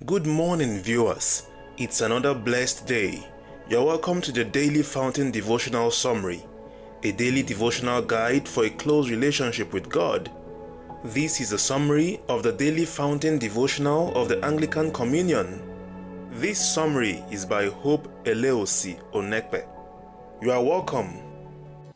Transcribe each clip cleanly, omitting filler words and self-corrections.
Good morning, viewers. It's another blessed day. You're welcome to the Daily Fountain Devotional Summary, a daily devotional guide for a close relationship with God. This is a summary of the Daily Fountain Devotional of the Anglican Communion. This summary is by Hope Eleosi Onekpe. You are welcome.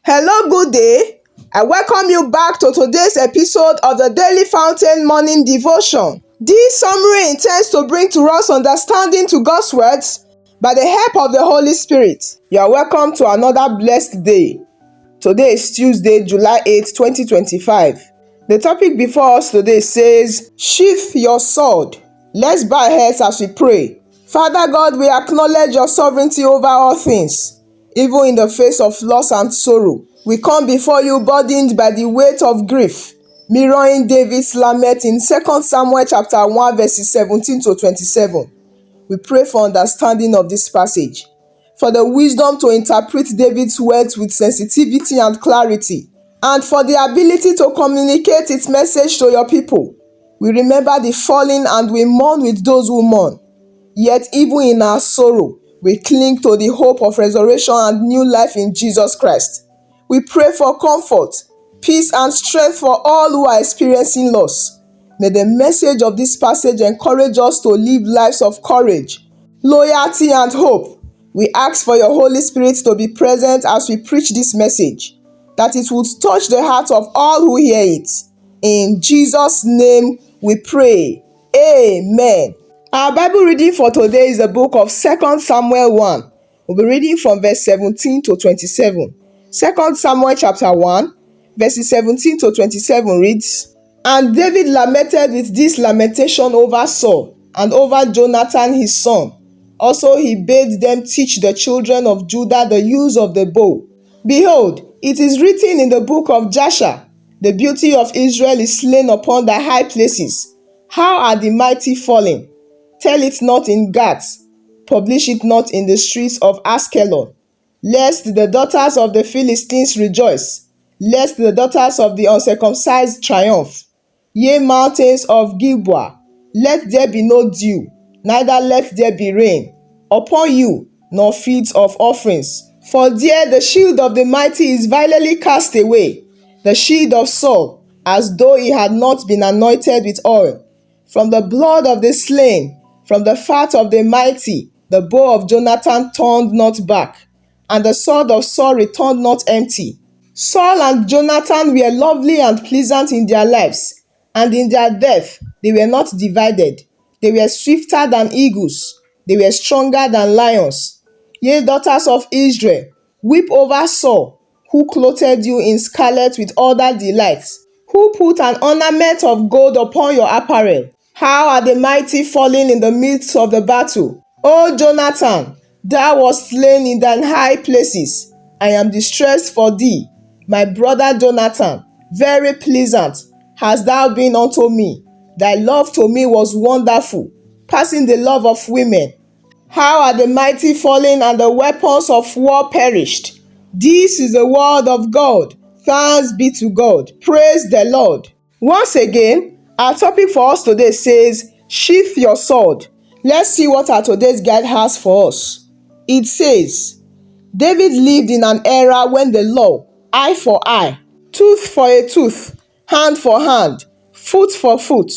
Hello, good day. I welcome you back to today's episode of the Daily Fountain Morning Devotion. This summary intends to bring to us understanding to God's words by the help of the Holy Spirit. You are welcome to another blessed day. Today is Tuesday, July 8, 2025. The topic before us today says, Sheath your sword. Let's bow our heads as we pray. Father God, we acknowledge your sovereignty over all things, even in the face of loss and sorrow. We come before you burdened by the weight of grief, mirroring David's lament in 2 Samuel chapter 1 verses 17 to 27. We pray for understanding of this passage, for the wisdom to interpret David's words with sensitivity and clarity, and for the ability to communicate its message to your people. We remember the fallen and we mourn with those who mourn. Yet even in our sorrow, we cling to the hope of resurrection and new life in Jesus Christ. We pray for comfort, peace and strength for all who are experiencing loss. May the message of this passage encourage us to live lives of courage, loyalty and hope. We ask for your Holy Spirit to be present as we preach this message, that it would touch the heart of all who hear it. In Jesus' name we pray. Amen. Our Bible reading for today is the book of 2 Samuel 1. We'll be reading from verse 17 to 27. 2 Samuel chapter 1, verses 17 to 27 reads, And David lamented with this lamentation over Saul and over Jonathan his son. Also he bade them teach the children of Judah the use of the bow. Behold, it is written in the book of Jasher, the beauty of Israel is slain upon the high places. How are the mighty fallen? Tell it not in Gath, publish it not in the streets of Askelon, lest the daughters of the Philistines rejoice, lest the daughters of the uncircumcised triumph. Ye mountains of Gilboa, let there be no dew, neither let there be rain upon you, nor fields of offerings. For there the shield of the mighty is vilely cast away, the shield of Saul, as though he had not been anointed with oil. From the blood of the slain, from the fat of the mighty, the bow of Jonathan turned not back, and the sword of Saul returned not empty. Saul and Jonathan were lovely and pleasant in their lives, and in their death they were not divided. They were swifter than eagles, they were stronger than lions. Ye daughters of Israel, weep over Saul, who clothed you in scarlet with other delights, who put an ornament of gold upon your apparel. How are the mighty fallen in the midst of the battle? O Jonathan, thou wast slain in thine high places. I am distressed for thee, my brother Jonathan. Very pleasant hast thou been unto me. Thy love to me was wonderful, passing the love of women. How are the mighty fallen and the weapons of war perished? This is the word of God. Thanks be to God. Praise the Lord. Once again, our topic for us today says, Sheath your sword. Let's see what our today's guide has for us. It says, David lived in an era when the law, eye for eye, tooth for a tooth, hand for hand, foot for foot,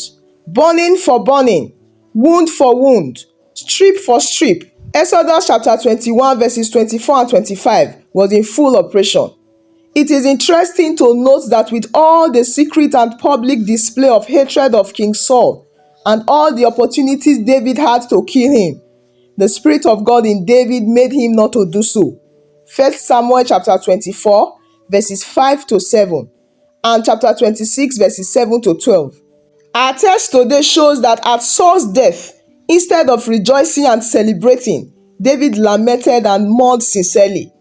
burning for burning, wound for wound, strip for strip. Exodus chapter 21 verses 24 and 25 was in full operation. It is interesting to note that with all the secret and public display of hatred of King Saul and all the opportunities David had to kill him, the Spirit of God in David made him not to do so. 1 Samuel chapter 24 verses 5 to 7 and chapter 26 verses 7 to 12. Our text today shows that at Saul's death, instead of rejoicing and celebrating, David lamented and mourned sincerely.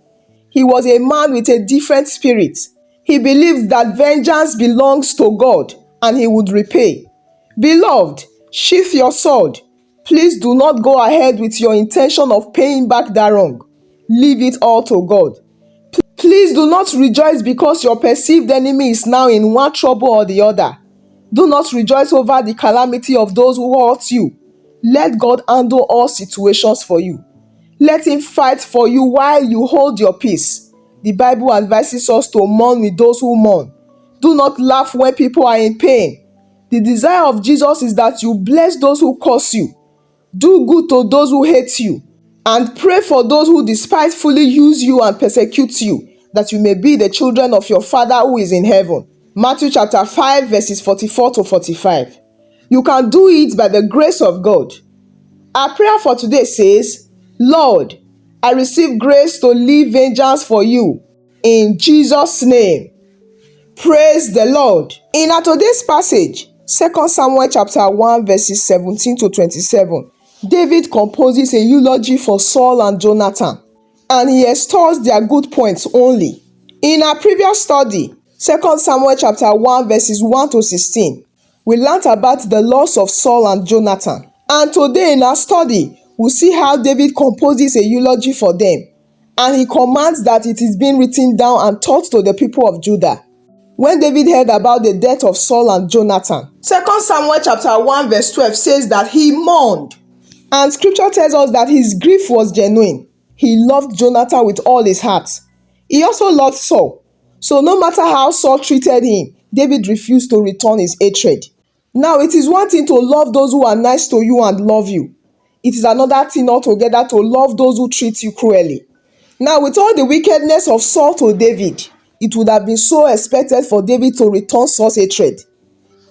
He was a man with a different spirit. He believed that vengeance belongs to God and he would repay. Beloved, sheath your sword. Please do not go ahead with your intention of paying back that wrong. Leave it all to God. Please do not rejoice because your perceived enemy is now in one trouble or the other. Do not rejoice over the calamity of those who hurt you. Let God handle all situations for you. Let him fight for you while you hold your peace. The Bible advises us to mourn with those who mourn. Do not laugh when people are in pain. The desire of Jesus is that you bless those who curse you, do good to those who hate you, and pray for those who despitefully use you and persecute you, that you may be the children of your Father who is in heaven. Matthew chapter 5 verses 44 to 45. You can do it by the grace of God. Our prayer for today says, Lord, I receive grace to leave vengeance for you. In Jesus' name. Praise the Lord. In our today's passage, 2 Samuel chapter 1 verses 17 to 27, David composes a eulogy for Saul and Jonathan, and he extols their good points only. In our previous study, 2 Samuel chapter 1 verses 1 to 16, we learnt about the loss of Saul and Jonathan. And today in our study, we'll see how David composes a eulogy for them, and he commands that it is being written down and taught to the people of Judah. When David heard about the death of Saul and Jonathan, 2 Samuel chapter 1 verse 12 says that he mourned. And scripture tells us that his grief was genuine. He loved Jonathan with all his heart. He also loved Saul. So no matter how Saul treated him, David refused to return his hatred. Now it is one thing to love those who are nice to you and love you. It is another thing altogether to love those who treat you cruelly. Now with all the wickedness of Saul to David, it would have been so expected for David to return Saul's hatred.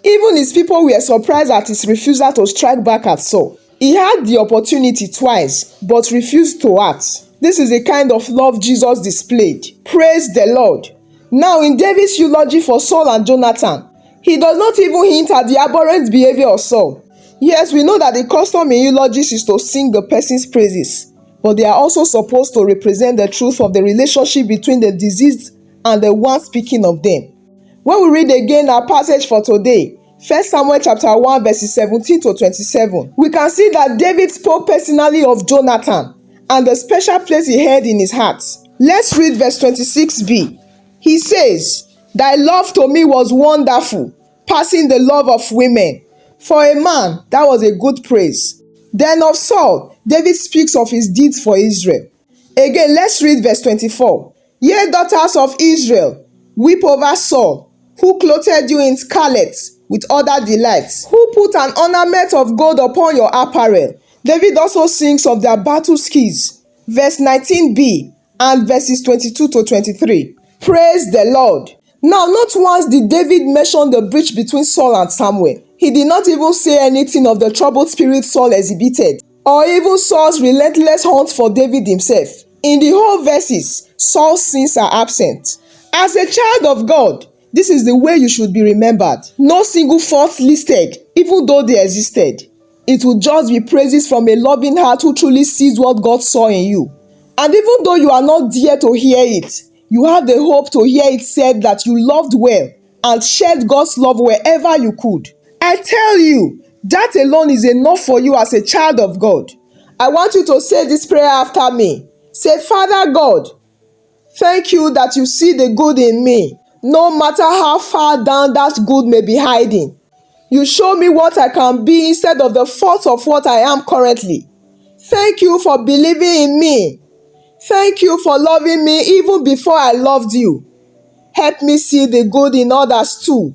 Even his people were surprised at his refusal to strike back at Saul. He had the opportunity twice, but refused to act. This is the kind of love Jesus displayed. Praise the Lord. Now in David's eulogy for Saul and Jonathan, he does not even hint at the abhorrent behavior of Saul. Yes, we know that the custom in eulogies is to sing the person's praises, but they are also supposed to represent the truth of the relationship between the deceased and the one speaking of them. When we read again our passage for today, 1 Samuel chapter 1 verses 17 to 27, we can see that David spoke personally of Jonathan and the special place he held in his heart. Let's read verse 26b. He says, "Thy love to me was wonderful, passing the love of women. For a man, that was a good praise." Then of Saul, David speaks of his deeds for Israel. Again, let's read verse 24. "Ye daughters of Israel, weep over Saul, who clothed you in scarlet with other delights, who put an ornament of gold upon your apparel." David also sings of their battle skills. Verse 19b and verses 22 to 23. Praise the Lord. Now, not once did David mention the breach between Saul and Samuel. He did not even say anything of the troubled spirit Saul exhibited, or even Saul's relentless hunt for David himself. In the whole verses, Saul's sins are absent. As a child of God, this is the way you should be remembered. No single fault listed, even though they existed. It will just be praises from a loving heart who truly sees what God saw in you. And even though you are not there to hear it, you have the hope to hear it said that you loved well and shared God's love wherever you could. I tell you, that alone is enough for you as a child of God. I want you to say this prayer after me. Say, "Father God, thank you that you see the good in me, no matter how far down that good may be hiding. You show me what I can be instead of the fault of what I am currently. Thank you for believing in me. Thank you for loving me even before I loved you. Help me see the good in others too.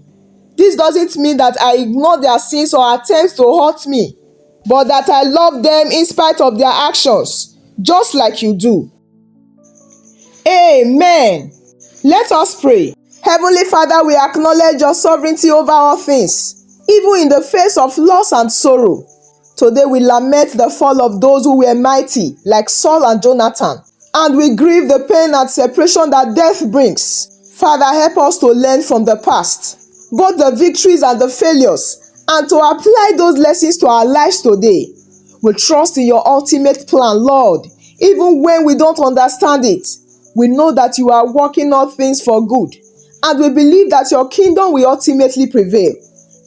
This doesn't mean that I ignore their sins or attempts to hurt me, but that I love them in spite of their actions, just like you do." Amen. Let us pray. Heavenly Father, we acknowledge your sovereignty over all things, even in the face of loss and sorrow. Today we lament the fall of those who were mighty, like Saul and Jonathan, and we grieve the pain and separation that death brings. Father, help us to learn from the past, both the victories and the failures, and to apply those lessons to our lives today. We trust in your ultimate plan, Lord, even when we don't understand it. We know that you are working all things for good, and we believe that your kingdom will ultimately prevail.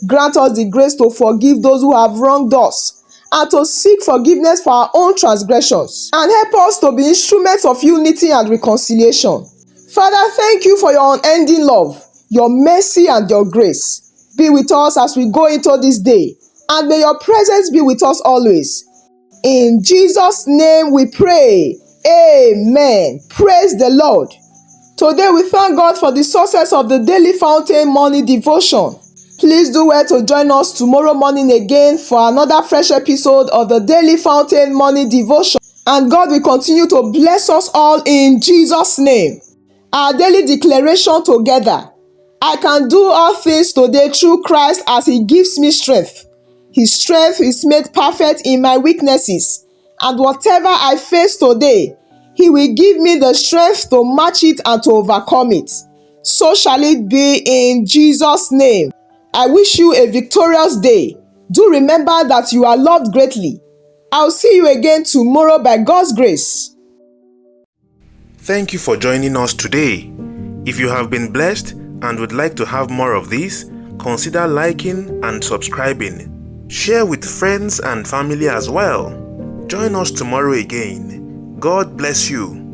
Grant us the grace to forgive those who have wronged us, and to seek forgiveness for our own transgressions, and help us to be instruments of unity and reconciliation. Father, thank you for your unending love, your mercy, and your grace. Be with us as we go into this day. and may your presence be with us always. In Jesus' name we pray. Amen. Praise the Lord. Today we thank God for the success of the Daily Fountain Morning Devotion. Please do well to join us tomorrow morning again for another fresh episode of the Daily Fountain Morning Devotion. And God will continue to bless us all in Jesus' name. Our daily declaration together. I can do all things today through Christ as He gives me strength. His strength is made perfect in my weaknesses. And whatever I face today, He will give me the strength to match it and to overcome it. So shall it be in Jesus' name. I wish you a victorious day. Do remember that you are loved greatly. I'll see you again tomorrow by God's grace. Thank you for joining us today. If you have been blessed and would like to have more of this, consider liking and subscribing. Share with friends and family as well. Join us tomorrow again. God bless you.